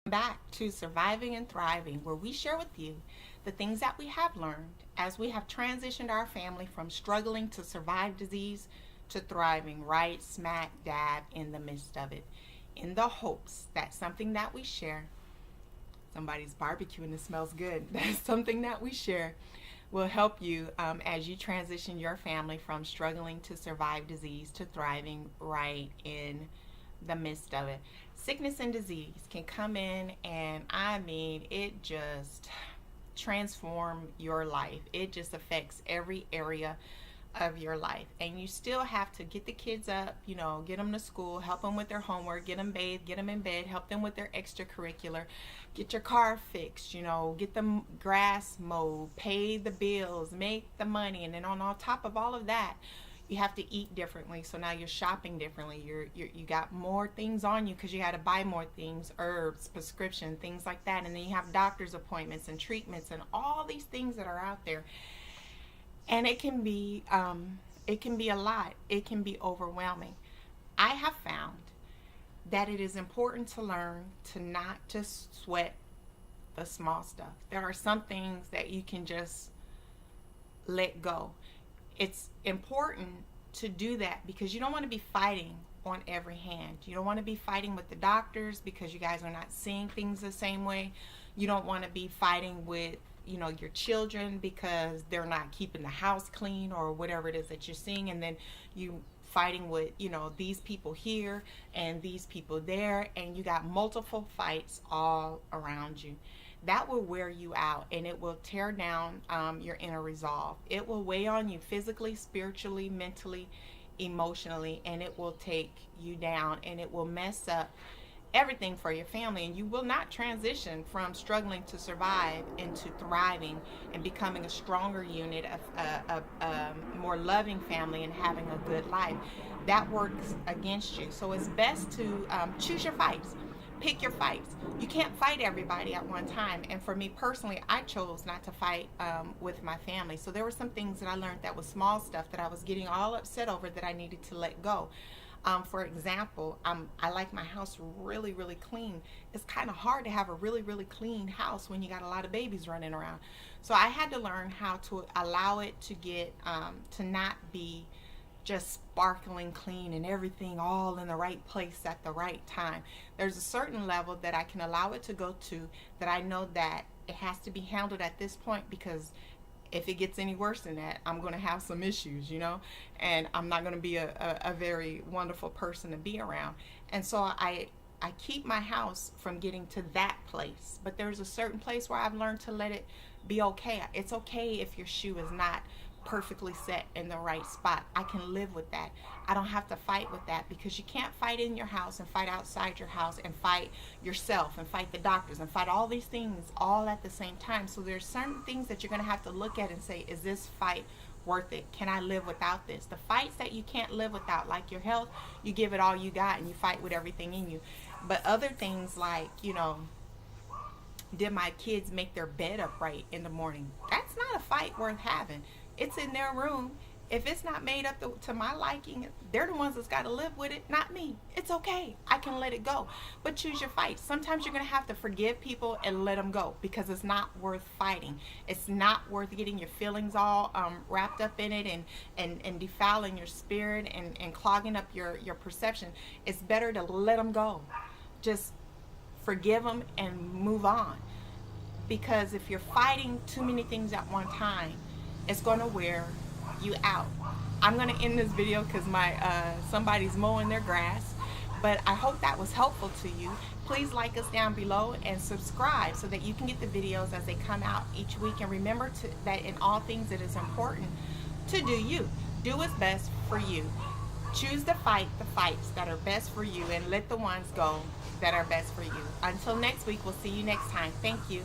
Back to Surviving and Thriving, where we share with you the things that we have learned as we have transitioned our family from struggling to survive disease to thriving right smack dab in the midst of it, in the hopes that something that we share, somebody's barbecuing, it smells good, that's something that we share will help you as you transition your family from struggling to survive disease to thriving right in the midst of it. Sickness and disease can come in, and I mean, it just transform your life. It just affects every area of your life, and you still have to get the kids up, get them to school, help them with their homework, get them bathed, get them in bed, help them with their extracurricular, get your car fixed, get the grass mowed, pay the bills, make the money, and then on top of all of that, you have to eat differently. So now you're shopping differently. You got more things on you because you had to buy more things, herbs, prescription, things like that, and then you have doctor's appointments and treatments and all these things that are out there. And it can be a lot. It can be overwhelming. I have found that it is important to learn to not just sweat the small stuff. There are some things that you can just let go. It's important to do that because you don't want to be fighting on every hand. You don't want to be fighting with the doctors because you guys are not seeing things the same way. You don't want to be fighting with your children because they're not keeping the house clean or whatever it is that you're seeing, and then you fighting with these people here and these people there, and you got multiple fights all around you. That will wear you out, and it will tear down your inner resolve. It will weigh on you physically, spiritually, mentally, emotionally, and it will take you down, and it will mess up everything for your family, and you will not transition from struggling to survive into thriving and becoming a stronger unit of a more loving family and having a good life. That works against you. So it's best to choose your fights. Pick your fights. You can't fight everybody at one time. And for me personally, I chose not to fight with my family. So there were some things that I learned that was small stuff that I was getting all upset over that I needed to let go. For example, I like my house really, really clean. It's kind of hard to have a really, really clean house when you got a lot of babies running around. So I had to learn how to allow it to get, to not be just sparkling clean and everything all in the right place at the right time. There's a certain level that I can allow it to go to, that I know that it has to be handled at this point, because if it gets any worse than that, I'm going to have some issues, and I'm not going to be a very wonderful person to be around. And so I keep my house from getting to that place. But there's a certain place where I've learned to let it be okay. It's okay if your shoe is not perfectly set in the right spot. I can live with that. I don't have to fight with that, because you can't fight in your house and fight outside your house and fight yourself and fight the doctors and fight all these things all at the same time. So there's certain things that you're going to have to look at and say, is this fight worth it? Can I live without this? The fights that you can't live without, like your health, you give it all you got and you fight with everything in you. But other things like, did my kids make their bed up right in the morning? That's not a fight worth having. It's in their room. If it's not made up to my liking, they're the ones that's got to live with it, not me. It's okay. I can let it go. But choose your fights. Sometimes you're going to have to forgive people and let them go, because it's not worth fighting. It's not worth getting your feelings all wrapped up in it and defiling your spirit and clogging up your perception. It's better to let them go. Just forgive them and move on. Because if you're fighting too many things at one time, it's going to wear you out. I'm going to end this video because somebody's mowing their grass, but I hope that was helpful to you. Please like us down below and subscribe so that you can get the videos as they come out each week. And remember that in all things it is important to do you. Do what's best for you. Choose to fight the fights that are best for you, and let the ones go that are best for you. Until next week, we'll see you next time. Thank you.